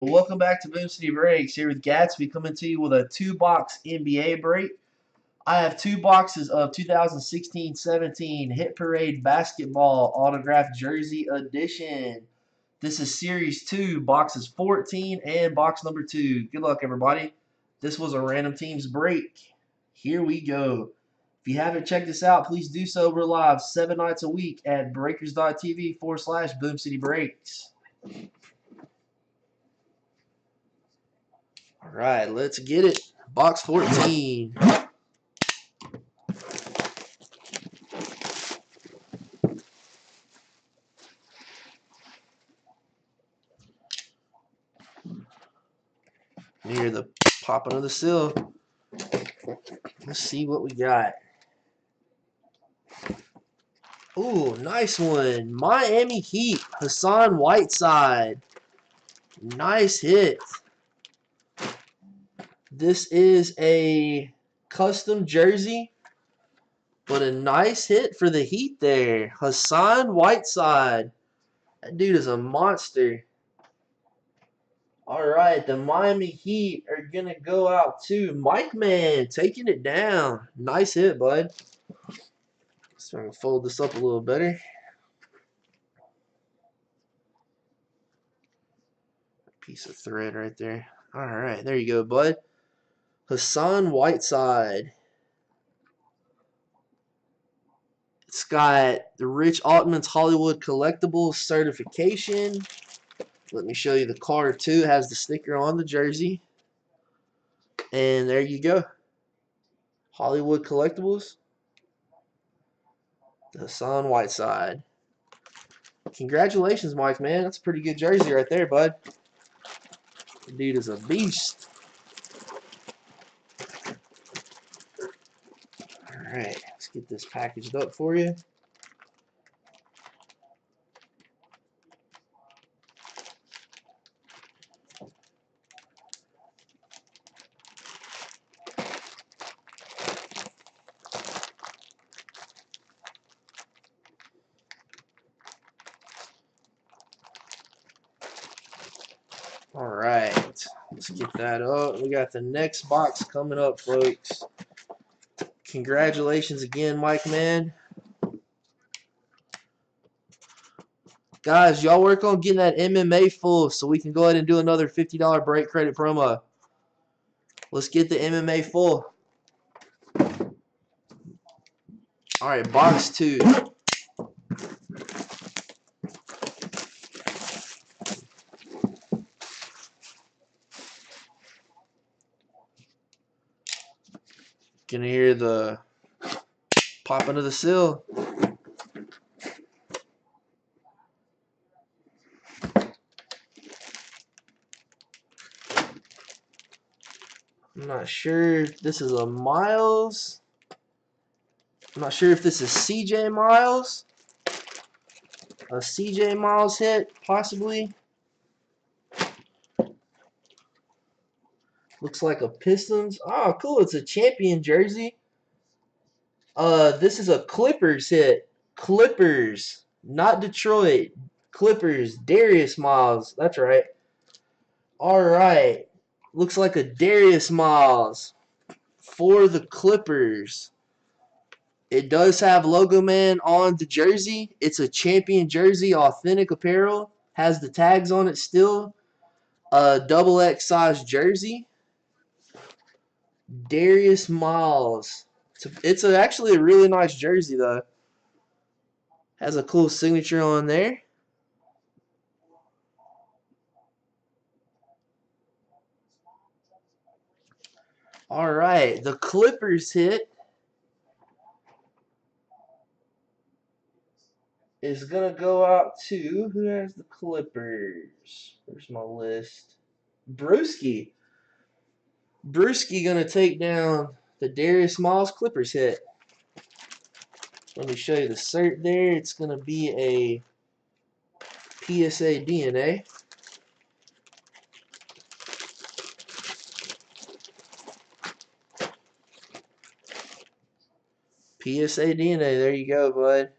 Welcome back to Boom City Breaks. Here with Gatsby coming to you with a two-box NBA break. I have two boxes of 2016-17 Hit Parade Basketball Autographed Jersey Edition. This is Series 2, boxes 14 and box number 2. Good luck, everybody. This was a random teams break. Here we go. If you haven't checked this out, please do so. We're live 7 nights a week at breakers.tv/Boom City Breaks. All right, let's get it. Box 14. Near the popping of the seal. Let's see what we got. Ooh, nice one. Miami Heat, Hassan Whiteside. Nice hit. This is a custom jersey, but a nice hit for the Heat there. Hassan Whiteside. That dude is a monster. All right, the Miami Heat are going to go out to Mike Man, taking it down. Nice hit, bud. So I'm going to fold this up a little better. Piece of thread right there. All right, there you go, bud. Hassan Whiteside. It's got the Rich Altman's Hollywood Collectibles certification. Let me show you the card, too. It has the sticker on the jersey. And there you go. Hollywood Collectibles. Hassan Whiteside. Congratulations, Mike, man. That's a pretty good jersey right there, bud. The dude is a beast. All right, let's get this packaged up for you. All right, let's get that up. We got the next box coming up, folks. Congratulations again, Mike, man. Guys, y'all work on getting that MMA full so we can go ahead and do another $50 break credit promo. Let's get the MMA full. All right, box 2. Gonna hear the popping of the seal. I'm not sure if this is a Miles. I'm not sure if this is CJ Miles. A CJ Miles hit, possibly. Looks like a Pistons. Oh, cool. It's a champion jersey. This is a Clippers hit. Clippers, not Detroit. Clippers. Darius Miles. That's right. All right. Looks like a Darius Miles for the Clippers. It does have Logo Man on the jersey. It's a champion jersey, authentic apparel. Has the tags on it still. A double X size jersey. Darius Miles. It's actually a really nice jersey, though. Has a cool signature on there. All right, the Clippers hit is going to go out to, who has the Clippers? Where's my list? Brewski. Brewski going to take down the Darius Miles Clippers hit. Let me show you the cert there. It's going to be a PSA DNA. PSA DNA. There you go, bud.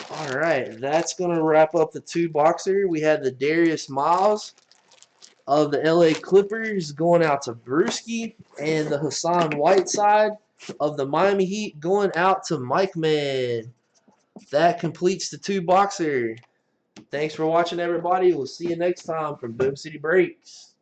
All right, that's going to wrap up the 2-boxer. We had the Darius Miles of the LA Clippers going out to Brewski, and the Hassan Whiteside of the Miami Heat going out to Mike Man. That completes the 2-boxer. Thanks for watching, everybody. We'll see you next time from Boom City Breaks.